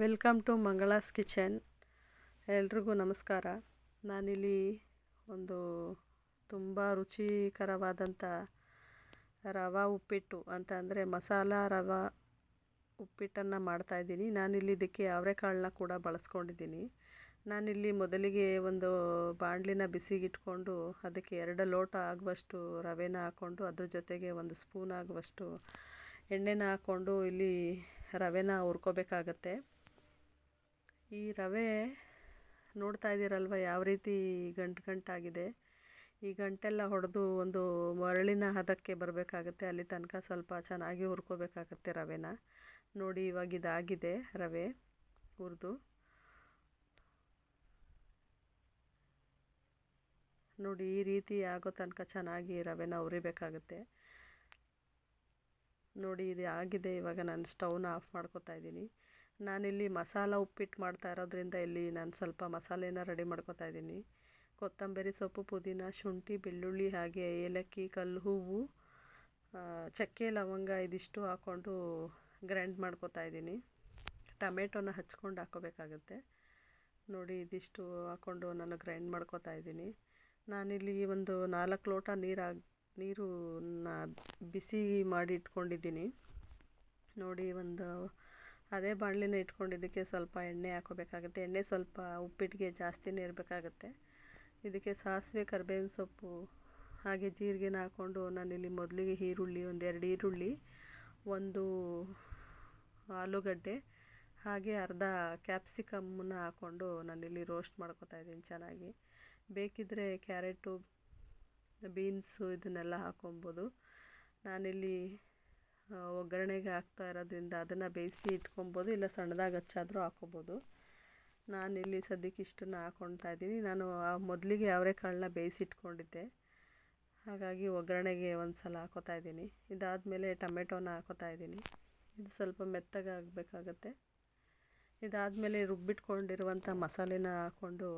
Welcome to ಮಂಗಳಾಸ್ kitchen. ಎಲ್ರಿಗೂ ನಮಸ್ಕಾರ. ನಾನಿಲ್ಲಿ ಒಂದು ತುಂಬ ರುಚಿಕರವಾದಂಥ ರವಾ ಉಪ್ಪಿಟ್ಟು ಅಂತ ಅಂದರೆ ಮಸಾಲ ರವಾ ಉಪ್ಪಿಟ್ಟನ್ನು ಮಾಡ್ತಾಯಿದ್ದೀನಿ. ನಾನಿಲ್ಲಿ ಇದಕ್ಕೆ ಅವರೆಕಾಳನ್ನ ಕೂಡ ಬಳಸ್ಕೊಂಡಿದ್ದೀನಿ. ನಾನಿಲ್ಲಿ ಮೊದಲಿಗೆ ಒಂದು ಬಾಣಲಿನ ಬಿಸಿಗಿಟ್ಕೊಂಡು ಅದಕ್ಕೆ 2 ಲೋಟ ಆಗುವಷ್ಟು ರವೆನ ಹಾಕ್ಕೊಂಡು ಅದ್ರ ಜೊತೆಗೆ 1 ಸ್ಪೂನ್ ಆಗುವಷ್ಟು ಎಣ್ಣೆನ ಹಾಕ್ಕೊಂಡು ಇಲ್ಲಿ ರವೆನ ಹುರ್ಕೋಬೇಕಾಗತ್ತೆ. ಈ ರವೆ ನೋಡ್ತಾ ಇದ್ದೀರಲ್ವ ಯಾವ ರೀತಿ ಗಂಟಾಗಿದೆ. ಈ ಗಂಟೆಲ್ಲ ಹೊಡೆದು ಒಂದು ಮರಳಿನ ಹದಕ್ಕೆ ಬರಬೇಕಾಗತ್ತೆ. ಅಲ್ಲಿ ತನಕ ಸ್ವಲ್ಪ ಚೆನ್ನಾಗಿ ಹುರ್ಕೋಬೇಕಾಗತ್ತೆ ರವೆನ. ನೋಡಿ ಇವಾಗ ಇದಾಗಿದೆ ರವೆ ಹುರಿದು. ನೋಡಿ ಈ ರೀತಿ ಆಗೋ ತನಕ ಚೆನ್ನಾಗಿ ರವೆನ ಹುರಿಬೇಕಾಗತ್ತೆ. ನೋಡಿ ಇದು ಆಗಿದೆ. ಇವಾಗ ನಾನು ಸ್ಟವ್ನ ಆಫ್ ಮಾಡ್ಕೊತಾ ಇದ್ದೀನಿ. ನಾನಿಲ್ಲಿ ಮಸಾಲ ಉಪ್ಪಿಟ್ಟು ಮಾಡ್ತಾ ಇರೋದ್ರಿಂದ ಇಲ್ಲಿ ನಾನು ಸ್ವಲ್ಪ ಮಸಾಲೆನ ರೆಡಿ ಮಾಡ್ಕೊತಾ ಇದ್ದೀನಿ. ಕೊತ್ತಂಬರಿ ಸೊಪ್ಪು, ಪುದೀನ, ಶುಂಠಿ, ಬೆಳ್ಳುಳ್ಳಿ, ಹಾಗೆ ಏಲಕ್ಕಿ, ಕಲ್ಲು ಹೂವು, ಚಕ್ಕೆ, ಲವಂಗ ಇದಿಷ್ಟು ಹಾಕ್ಕೊಂಡು ಗ್ರೈಂಡ್ ಮಾಡ್ಕೊತಾ ಇದ್ದೀನಿ. ಟೊಮೆಟೊನ ಹಚ್ಕೊಂಡು ಹಾಕ್ಕೋಬೇಕಾಗತ್ತೆ. ನೋಡಿ ಇದಿಷ್ಟು ಹಾಕ್ಕೊಂಡು ನಾನು ಗ್ರೈಂಡ್ ಮಾಡ್ಕೊತಾ ಇದ್ದೀನಿ. ನಾನಿಲ್ಲಿ ಒಂದು 4 ಲೋಟ ನೀರನ್ನ ಬಿಸಿ ಮಾಡಿ ಇಟ್ಕೊಂಡಿದ್ದೀನಿ. ನೋಡಿ ಅದೇ ಬಾಣಲಿನ ಇಟ್ಕೊಂಡಿದ್ದಕ್ಕೆ ಸ್ವಲ್ಪ ಎಣ್ಣೆ ಹಾಕೋಬೇಕಾಗುತ್ತೆ. ಎಣ್ಣೆ ಸ್ವಲ್ಪ ಉಪ್ಪಿಟ್ಟಿಗೆ ಜಾಸ್ತಿನೇ ಇರಬೇಕಾಗತ್ತೆ. ಇದಕ್ಕೆ ಸಾಸಿವೆ, ಕರಿಬೇವಿನ ಸೊಪ್ಪು ಹಾಗೆ ಜೀರಿಗೆನ ಹಾಕ್ಕೊಂಡು ನಾನಿಲ್ಲಿ ಮೊದಲಿಗೆ ಈರುಳ್ಳಿ, 2 ಈರುಳ್ಳಿ, 1 ಆಲೂಗಡ್ಡೆ ಹಾಗೆ ಅರ್ಧ ಕ್ಯಾಪ್ಸಿಕಮ್ಮನ್ನ ಹಾಕ್ಕೊಂಡು ನಾನಿಲ್ಲಿ ರೋಸ್ಟ್ ಮಾಡ್ಕೊತಾ ಇದ್ದೀನಿ ಚೆನ್ನಾಗಿ. ಬೇಕಿದ್ದರೆ ಕ್ಯಾರೆಟು, ಬೀನ್ಸು ಇದನ್ನೆಲ್ಲ ಹಾಕ್ಕೊಬೋದು. ನಾನಿಲ್ಲಿ ಒಗ್ಗರಣೆಗೆ ಹಾಕ್ತಾ ಇರೋದ್ರಿಂದ ಅದನ್ನು ಬೇಯಿಸಿ ಇಟ್ಕೊಬೋದು, ಇಲ್ಲ ಸಣ್ಣದಾಗಿ ಹಚ್ಚಾದರೂ ಹಾಕ್ಕೊಬೋದು. ನಾನಿಲ್ಲಿ ಸದ್ಯಕ್ಕೆ ಇಷ್ಟನ್ನು ಹಾಕ್ಕೊಳ್ತಾ ಇದ್ದೀನಿ. ನಾನು ಮೊದಲಿಗೆ ಅವರೆಕಾಳನ್ನ ಬೇಯಿಸಿಟ್ಕೊಂಡಿದ್ದೆ, ಹಾಗಾಗಿ ಒಗ್ಗರಣೆಗೆ ಒಂದು ಸಲ ಹಾಕ್ಕೊತಾ ಇದ್ದೀನಿ. ಇದಾದಮೇಲೆ ಟೊಮೆಟೊನ ಹಾಕ್ಕೊತಾ ಇದ್ದೀನಿ. ಇದು ಸ್ವಲ್ಪ ಮೆತ್ತಗೆ ಆಗಬೇಕಾಗತ್ತೆ. ಇದಾದಮೇಲೆ ರುಬ್ಬಿಟ್ಕೊಂಡಿರುವಂಥ ಮಸಾಲೆನ ಹಾಕ್ಕೊಂಡು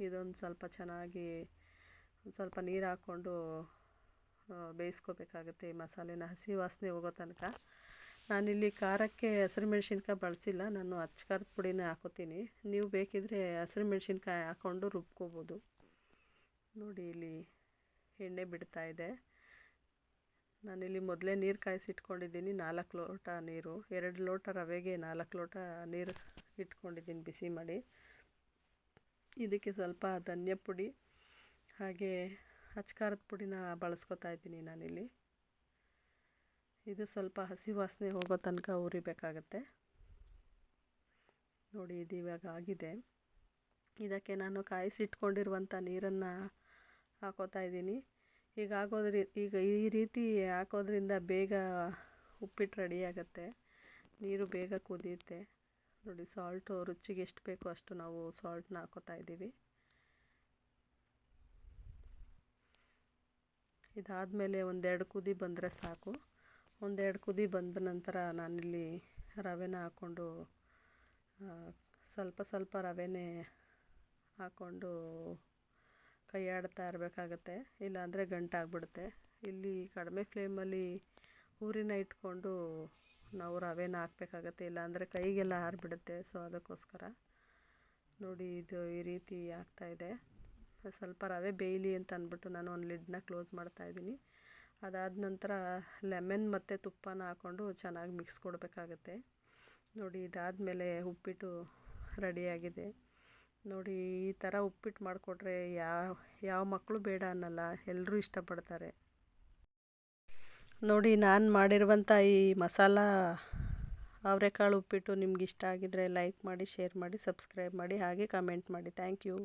ಇದೊಂದು ಸ್ವಲ್ಪ ಚೆನ್ನಾಗಿ ಸ್ವಲ್ಪ ನೀರು ಹಾಕ್ಕೊಂಡು ಬೇಯಿಸ್ಕೋಬೇಕಾಗತ್ತೆ. ಈ ಮಸಾಲೆನ ಹಸಿ ವಾಸನೆ ಹೋಗೋ ತನಕ. ನಾನಿಲ್ಲಿ ಖಾರಕ್ಕೆ ಹಸಿರು ಮೆಣಸಿನ್ಕಾಯಿ ಬಳಸಿಲ್ಲ, ನಾನು ಅಚ್ಚ ಖಾರದ ಪುಡಿನೇ ಹಾಕೋತೀನಿ. ನೀವು ಬೇಕಿದ್ದರೆ ಹಸಿರು ಮೆಣಸಿನ್ಕಾಯಿ ಹಾಕ್ಕೊಂಡು ರುಬ್ಕೋಬೋದು. ನೋಡಿ ಇಲ್ಲಿ ಎಣ್ಣೆ ಬಿಡ್ತಾ ಇದೆ. ನಾನಿಲ್ಲಿ ಮೊದಲೇ ನೀರು ಕಾಯಿಸಿಟ್ಕೊಂಡಿದ್ದೀನಿ. 4 ಲೋಟ ನೀರು, 2 ಲೋಟ ರವೆಗೆ 4 ಲೋಟ ನೀರು ಇಟ್ಕೊಂಡಿದ್ದೀನಿ ಬಿಸಿ ಮಾಡಿ. ಇದಕ್ಕೆ ಸ್ವಲ್ಪ ಧನಿಯ ಪುಡಿ ಹಾಗೆ ಅಚ್ಚ ಖಾರದ ಪುಡಿನ ಬಳಸ್ಕೊತಾ ಇದ್ದೀನಿ ನಾನಿಲ್ಲಿ. ಇದು ಸ್ವಲ್ಪ ಹಸಿ ವಾಸನೆ ಹೋಗೋ ತನಕ ಹುರಿಬೇಕಾಗತ್ತೆ. ನೋಡಿ ಇದು ಇವಾಗ ಆಗಿದೆ. ಇದಕ್ಕೆ ನಾನು ಕಾಯಿಸಿಟ್ಕೊಂಡಿರುವಂಥ ನೀರನ್ನು ಹಾಕೋತಾ ಇದ್ದೀನಿ. ಈಗ ಈ ರೀತಿ ಹಾಕೋದ್ರಿಂದ ಬೇಗ ಉಪ್ಪಿಟ್ಟು ರೆಡಿ ಆಗುತ್ತೆ. ನೀರು ಬೇಗ ಕುದಿಯುತ್ತೆ. ನೋಡಿ ಸಾಲ್ಟು ರುಚಿಗೆ ಎಷ್ಟು ಬೇಕೋ ಅಷ್ಟು ನಾವು ಸಾಲ್ಟನ್ನ ಹಾಕೋತಾ ಇದ್ದೀವಿ. ಇದಾದಮೇಲೆ 1-2 ಕುದಿ ಬಂದರೆ ಸಾಕು. 1-2 ಕುದಿ ಬಂದ ನಂತರ ನಾನಿಲ್ಲಿ ರವೆನ ಹಾಕ್ಕೊಂಡು ಸ್ವಲ್ಪ ರವೆನೇ ಹಾಕ್ಕೊಂಡು ಕೈ ಆಡ್ತಾ ಇರಬೇಕಾಗತ್ತೆ, ಇಲ್ಲಾಂದರೆ ಗಂಟಾಗ್ಬಿಡುತ್ತೆ. ಇಲ್ಲಿ ಕಡಿಮೆ ಫ್ಲೇಮಲ್ಲಿ ಊರಿನ ಇಟ್ಕೊಂಡು ನಾವು ರವೆನ ಹಾಕಬೇಕಾಗತ್ತೆ, ಇಲ್ಲಾಂದರೆ ಕೈಗೆಲ್ಲ ಆರಿಬಿಡುತ್ತೆ. ಸೊ ಅದಕ್ಕೋಸ್ಕರ ನೋಡಿ ಇದು ಈ ರೀತಿ ಆಗ್ತಾಯಿದೆ. ಸ್ವಲ್ಪ ರವೆ ಬೇಯಲಿ ಅಂತ ಅಂದ್ಬಿಟ್ಟು ನಾನು ಒಂದು ಲಿಡ್ನ ಕ್ಲೋಸ್ ಮಾಡ್ತಾಯಿದ್ದೀನಿ. ಅದಾದ ನಂತರ ಲೆಮನ್ ಮತ್ತು ತುಪ್ಪನ ಹಾಕ್ಕೊಂಡು ಚೆನ್ನಾಗಿ ಮಿಕ್ಸ್ ಕೊಡಬೇಕಾಗತ್ತೆ. ನೋಡಿ ಇದಾದಮೇಲೆ ಉಪ್ಪಿಟ್ಟು ರೆಡಿಯಾಗಿದೆ. ನೋಡಿ ಈ ಥರ ಉಪ್ಪಿಟ್ಟು ಮಾಡಿಕೊಟ್ರೆ ಯಾವ ಮಕ್ಕಳು ಬೇಡ ಅನ್ನಲ್ಲ, ಎಲ್ಲರೂ ಇಷ್ಟಪಡ್ತಾರೆ. ನೋಡಿ ನಾನು ಮಾಡಿರುವಂಥ ಈ ಮಸಾಲ ಅವರೆಕಾಳು ಉಪ್ಪಿಟ್ಟು ನಿಮ್ಗೆ ಇಷ್ಟ ಆಗಿದರೆ ಲೈಕ್ ಮಾಡಿ, ಶೇರ್ ಮಾಡಿ, ಸಬ್ಸ್ಕ್ರೈಬ್ ಮಾಡಿ, ಹಾಗೆ ಕಮೆಂಟ್ ಮಾಡಿ. Thank you.